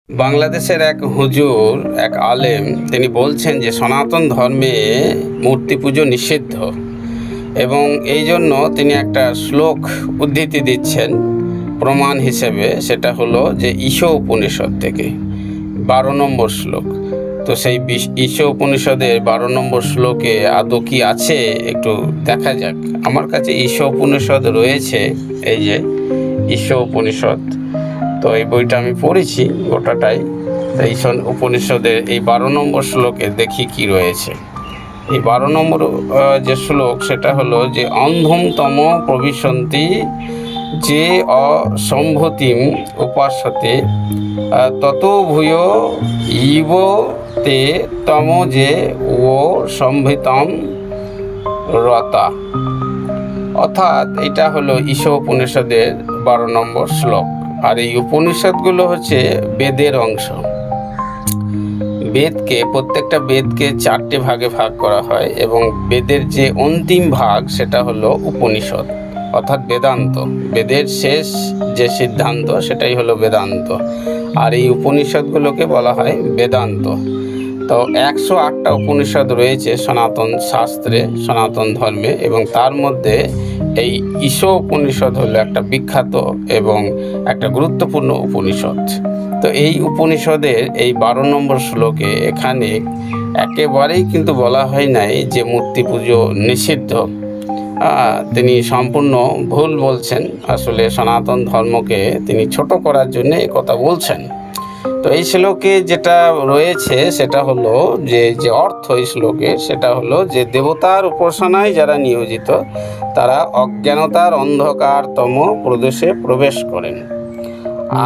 বাংলাদেশের এক হুজুর, এক আলেম, তিনি বলছেন যে সনাতন ধর্মে মূর্তি পুজো নিষিদ্ধ এবং এই জন্য তিনি একটা শ্লোক উদ্ধৃতি দিচ্ছেন প্রমাণ হিসেবে। সেটা হলো যে ঈশো উপনিষদ থেকে 12 নম্বর শ্লোক। তো সেই ঈশো উপনিষদের 12 নম্বর শ্লোকে আদৌ কি আছে একটু দেখা যাক। আমার কাছে ঈশো উপনিষদ রয়েছে, এই যে ঈশো উপনিষদ। তো এই বইটা আমি পড়েছি গোটাটাই। তো এই উপনিষদের এই 12 নম্বর শ্লোকে দেখি কি রয়েছে। এই 12 নম্বর যে শ্লোক, সেটা হলো যে অন্ধম তম প্রবিশন্তি যে অসম্ভতিম উপাসতে তত ভূয় ইব তে তম যে ও সম্ভিতম রতা। অর্থাৎ এটা হলো ঈশো উপনিষদের 12 নম্বর শ্লোক। আর এই উপনিষদগুলো হচ্ছে বেদের অংশ। প্রত্যেকটা বেদকে 4টে ভাগে ভাগ করা হয় এবং বেদের যে অন্তিম ভাগ সেটা হলো উপনিষদ, অর্থাৎ বেদান্ত। বেদের শেষ যে সিদ্ধান্ত সেটাই হলো বেদান্ত, আর এই উপনিষদগুলোকে বলা হয় বেদান্ত। তো 108টা উপনিষদ রয়েছে সনাতন শাস্ত্রে, সনাতন ধর্মে, এবং তার মধ্যে এই ঈশো উপনিষদ হলো একটা বিখ্যাত এবং একটা গুরুত্বপূর্ণ উপনিষদ। তো এই উপনিষদের এই 12 নম্বর শ্লোকে এখানে একেবারেই কিন্তু বলা হয় নাই যে মূর্তি পুজো নিষিদ্ধ। তিনি সম্পূর্ণ ভুল বলছেন। আসলে সনাতন ধর্মকে তিনি ছোট করার জন্য এই কথা বলছেন। তো এই শ্লোকে যেটা রয়েছে সেটা হলো যে অর্থ এই শ্লোকে, সেটা হলো যে দেবতার উপাসনায় যারা নিয়োজিত তারা অজ্ঞানতার অন্ধকারতম প্রদেশে প্রবেশ করেন,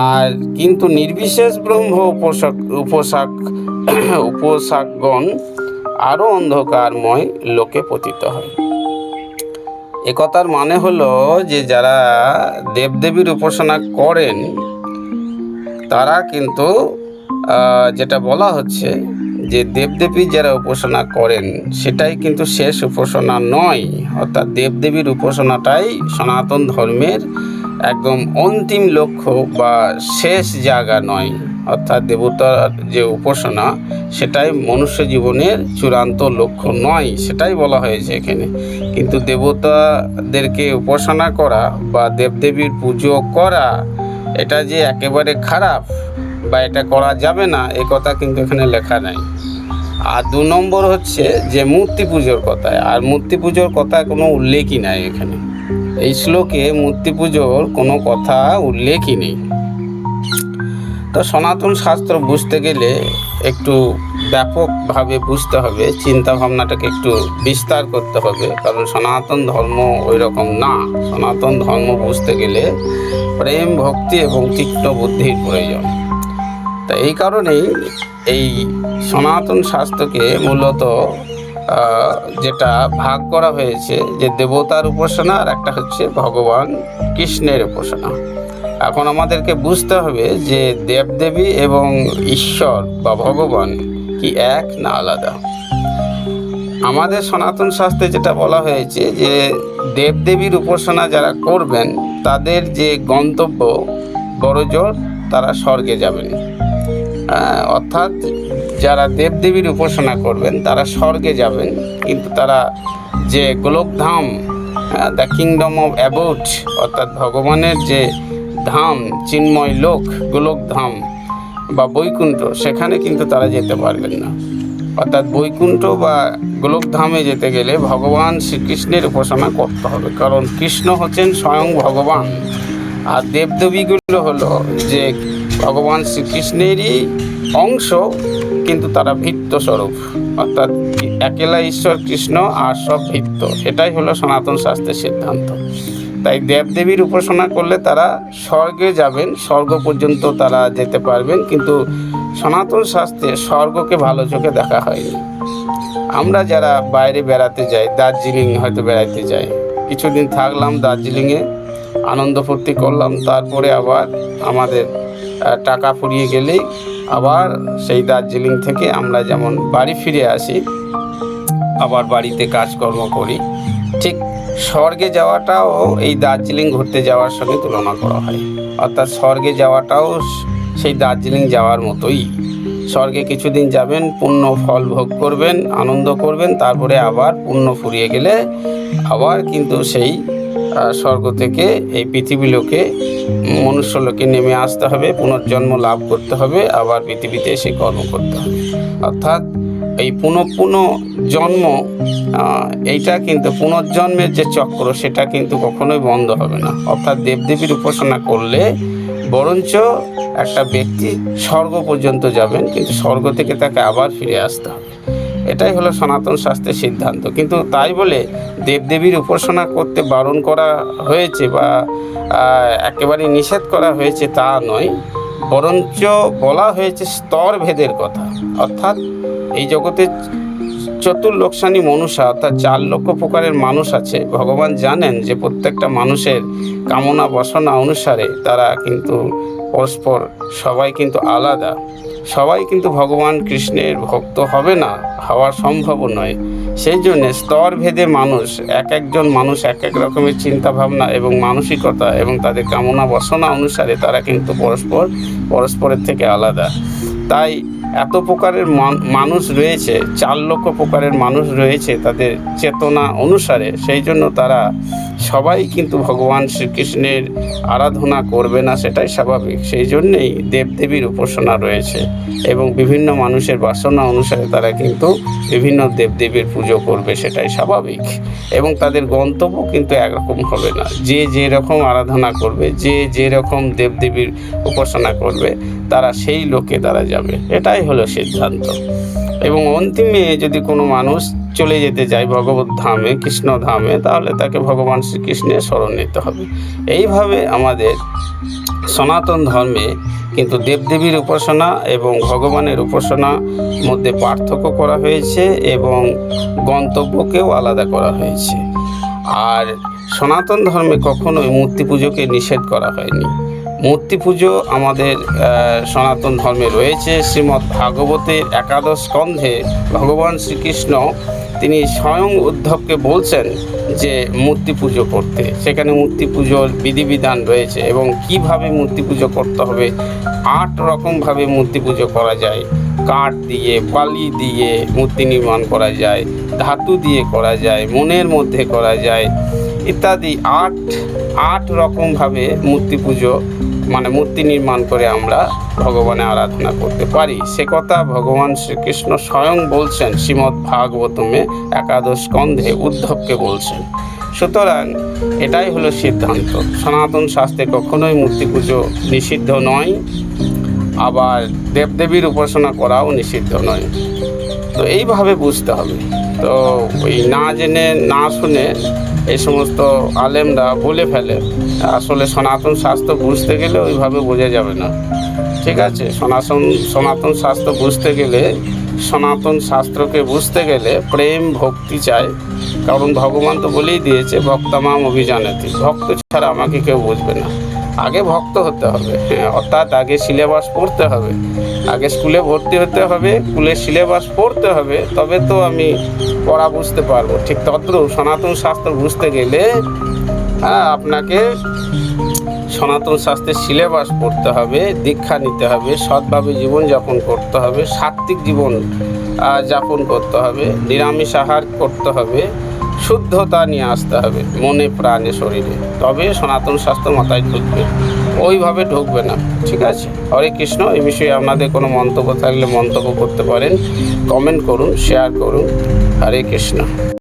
আর কিন্তু নির্বিশেষ ব্রহ্ম উপাসকগণ আরও অন্ধকারময় লোকে পতিত হয়। একথার মানে হলো যে যারা দেবদেবীর উপাসনা করেন তারা কিন্তু যেটা বলা হচ্ছে যে দেবদেবী যারা উপাসনা করেন সেটাই কিন্তু শেষ উপাসনা নয়। অর্থাৎ দেবদেবীর উপাসনাটাই সনাতন ধর্মের একদম অন্তিম লক্ষ্য বা শেষ জায়গা নয়। অর্থাৎ দেবতার যে উপাসনা সেটাই মনুষ্য জীবনের চূড়ান্ত লক্ষ্য নয়, সেটাই বলা হয়েছে এখানে। কিন্তু দেবতাদেরকে উপাসনা করা বা দেবদেবীর পুজো করা এটা যে একেবারে খারাপ বা এটা করা যাবে না, এ কথা কিন্তু এখানে লেখা নাই। আর 2 নম্বর হচ্ছে যে মূর্তি পুজোর কথা, আর মূর্তি পুজোর কথা কোনো উল্লেখই নাই এখানে। এই শ্লোকে মূর্তি পুজোর কোনো কথা উল্লেখই নেই। তো সনাতন শাস্ত্র বুঝতে গেলে একটু ব্যাপকভাবে বুঝতে হবে, চিন্তা ভাবনাটাকে একটু বিস্তার করতে হবে, কারণ সনাতন ধর্ম ওই রকম না। সনাতন ধর্ম বুঝতে গেলে প্রেম, ভক্তি এবং তীক্ষ্ণ বুদ্ধির প্রয়োজন। তা এই কারণেই এই সনাতন শাস্ত্রকে মূলত যেটা ভাগ করা হয়েছে যে দেবতার উপাসনা আর একটা হচ্ছে ভগবান কৃষ্ণের উপাসনা। এখন আমাদেরকে বুঝতে হবে যে দেবদেবী এবং ঈশ্বর বা ভগবান কি এক না আলাদা। আমাদের সনাতন শাস্ত্রে যেটা বলা হয়েছে যে দেবদেবীর উপাসনা যারা করবেন তাদের যে গন্তব্য বড়জোর তারা স্বর্গে যাবেন। অর্থাৎ যারা দেবদেবীর উপাসনা করবেন তারা স্বর্গে যাবেন, কিন্তু তারা যে গোলকধাম, দ্য কিংডম অফ অ্যাবোড, অর্থাৎ ভগবানের যে ধাম, চিন্ময় লোক, গোলকধাম বা বৈকুণ্ঠ, সেখানে কিন্তু তারা যেতে পারবেন না। অর্থাৎ বৈকুণ্ঠ বা গোলকধামে যেতে গেলে ভগবান শ্রীকৃষ্ণের উপাসনা করতে হবে, কারণ কৃষ্ণ হচ্ছেন স্বয়ং ভগবান। আর দেবদেবীগুলো হলো যে ভগবান শ্রীকৃষ্ণেরই অংশ, কিন্তু তারা ভিত্ত স্বরূপ। অর্থাৎ একেলা ঈশ্বর কৃষ্ণ আর সব ভিত্ত। এটাই হলো সনাতন শাস্ত্রের সিদ্ধান্ত। তাই দেবদেবীর উপাসনা করলে তারা স্বর্গে যাবেন, স্বর্গ পর্যন্ত তারা যেতে পারবেন, কিন্তু সনাতন শাস্ত্রে স্বর্গকে ভালো চোখে দেখা হয়নি। আমরা যারা বাইরে বেড়াতে যাই, দার্জিলিং হয়তো বেড়াতে যাই, কিছুদিন থাকলাম দার্জিলিংয়ে, আনন্দ ফুর্তি করলাম, তারপরে আবার আমাদের টাকা ফুরিয়ে গেলেই আবার সেই দার্জিলিং থেকে আমরা যেমন বাড়ি ফিরে আসি, আবার বাড়িতে কাজকর্ম করি, ঠিক স্বর্গে যাওয়াটাও এই দার্জিলিং ঘুরতে যাওয়ার সঙ্গে তুলনা করা হয়। অর্থাৎ স্বর্গে যাওয়াটাও সেই দার্জিলিং যাওয়ার মতোই। স্বর্গে কিছুদিন যাবেন, পুণ্য ফল ভোগ করবেন, আনন্দ করবেন, তারপরে আবার পুণ্য ফুরিয়ে গেলে আবার কিন্তু সেই স্বর্গ থেকে এই পৃথিবী লোকে, মনুষ্য লোকে নেমে আসতে হবে, পুনর্জন্ম লাভ করতে হবে, আবার পৃথিবীতে এসে কর্ম করতে হবে। অর্থাৎ এই পুনঃজন্ম, এইটা কিন্তু পুনর্জন্মের যে চক্র, সেটা কিন্তু কখনোই বন্ধ হবে না। অর্থাৎ দেবদেবীর উপাসনা করলে বরঞ্চ একটা ব্যক্তি স্বর্গ পর্যন্ত যাবেন, কিন্তু স্বর্গ থেকে তাকে আবার ফিরে আসতে হবে। এটাই হলো সনাতন শাস্ত্রের সিদ্ধান্ত। কিন্তু তাই বলে দেবদেবীর উপাসনা করতে বারণ করা হয়েছে বা একেবারে নিষেধ করা হয়েছে তা নয়, বরঞ্চ বলা হয়েছে স্তর ভেদের কথা। অর্থাৎ এই জগতে চতুর্লক্ষানি মনুষা, অর্থাৎ 4 লক্ষ প্রকারের মানুষ আছে। ভগবান জানেন যে প্রত্যেকটা মানুষের কামনা বাসনা অনুসারে তারা কিন্তু পরস্পর, সবাই কিন্তু আলাদা। সবাই কিন্তু ভগবান কৃষ্ণের ভক্ত হবে না, হওয়া সম্ভব নয়। সেই জন্য স্তর ভেদে মানুষ, একজন মানুষ এক এক রকমের চিন্তাভাবনা এবং মানসিকতা এবং তাদের কামনা বাসনা অনুসারে তারা কিন্তু পরস্পরের থেকে আলাদা। তাই এত প্রকারের মানুষ রয়েছে, 4 লক্ষ প্রকারের মানুষ রয়েছে তাদের চেতনা অনুসারে। সেই জন্য তারা সবাই কিন্তু ভগবান শ্রীকৃষ্ণের আরাধনা করবে না, সেটাই স্বাভাবিক। সেই জন্যেই দেবদেবীর উপাসনা রয়েছে এবং বিভিন্ন মানুষের বাসনা অনুসারে তারা কিন্তু বিভিন্ন দেবদেবীর পুজো করবে, সেটাই স্বাভাবিক। এবং তাদের গন্তব্য কিন্তু একরকম হবে না। যে যেরকম আরাধনা করবে, যে যেরকম দেবদেবীর উপাসনা করবে, তারা সেই লোকে তারা যাবে। এটাই হলো সিদ্ধান্ত। এবং অন্তিমে যদি কোনো মানুষ চলে যেতে চায় ভগবত ধামে, কৃষ্ণ ধামে, তাহলে তাকে ভগবান শ্রীকৃষ্ণের শরণ নিতে হবে। এইভাবে আমাদের সনাতন ধর্মে কিন্তু দেবদেবীর উপাসনা এবং ভগবানের উপাসনার মধ্যে পার্থক্য করা হয়েছে এবং গন্তব্যকেও আলাদা করা হয়েছে। আর সনাতন ধর্মে কখনোই মূর্তি পুজোকে নিষেধ করা হয়নি। মূর্তি পুজো আমাদের সনাতন ধর্মে রয়েছে। শ্রীমদ্ ভাগবতের 11 স্কন্ধে ভগবান শ্রীকৃষ্ণ তিনি স্বয়ং উদ্ধবকে বলছেন যে মূর্তি পুজো করতে। সেখানে মূর্তি পুজোর বিধিবিধান রয়েছে এবং কিভাবে মূর্তি পুজো করতে হবে। 8 রকমভাবে মূর্তি পুজো করা যায়। কাঠ দিয়ে, বালি দিয়ে মূর্তি নির্মাণ করা যায়, ধাতু দিয়ে করা যায়, মনের মধ্যে করা যায় ইত্যাদি। 8 রকমভাবে মূর্তি পুজো মানে মূর্তি নির্মাণ করে আমরা ভগবানের আরাধনা করতে পারি। সে কথা ভগবান শ্রীকৃষ্ণ স্বয়ং বলছেন শ্রীমদ্ ভাগবতমে 11 স্কন্ধে উদ্ধবকে বলছেন। সুতরাং এটাই হলো সিদ্ধান্ত। সনাতন শাস্ত্রে কখনোই মূর্তি পুজো নিষিদ্ধ নয়, আবার দেবদেবীর উপাসনা করাও নিষিদ্ধ নয়। তো এইভাবে বুঝতে হবে। তো ওই না জেনে না শুনে এই সমস্ত আলেমরা বলে ফেলে। আসলে সনাতন শাস্ত্র বুঝতে গেলে ওইভাবে বোঝা যাবে না, ঠিক আছে? সনাতন শাস্ত্র বুঝতে গেলে, সনাতন শাস্ত্রকে বুঝতে গেলে প্রেম ভক্তি চাই। কারণ ভগবান তো বলেই দিয়েছে ভক্তমাম অভিজানাতি, ভক্ত ছাড়া আমাকে কেউ বুঝবে না। আগে ভক্ত হতে হবে, অর্থাৎ আগে সিলেবাস পড়তে হবে, আগে স্কুলে ভর্তি হতে হবে, স্কুলের সিলেবাস পড়তে হবে, তবে তো আমি পড়া বুঝতে পারবো। ঠিক তদ্রূপ সনাতন শাস্ত্র বুঝতে গেলে আপনাকে সনাতন শাস্ত্রের সিলেবাস পড়তে হবে, দীক্ষা নিতে হবে, সৎভাবে জীবনযাপন করতে হবে, সাত্ত্বিক জীবন যাপন করতে হবে, নিরামিষ আহার করতে হবে, শুদ্ধতা নিয়ে আসতে হবে মনে, প্রাণে, শরীরে। তবে সনাতন শাস্ত্র মাথায় ঢুকবে, ওইভাবে ঢুকবে না, ঠিক আছে? হরে কৃষ্ণ। এই বিষয়ে আপনাদের কোনো মন্তব্য থাকলে মন্তব্য করতে পারেন, কমেন্ট করুন, শেয়ার করুন। হরে কৃষ্ণ।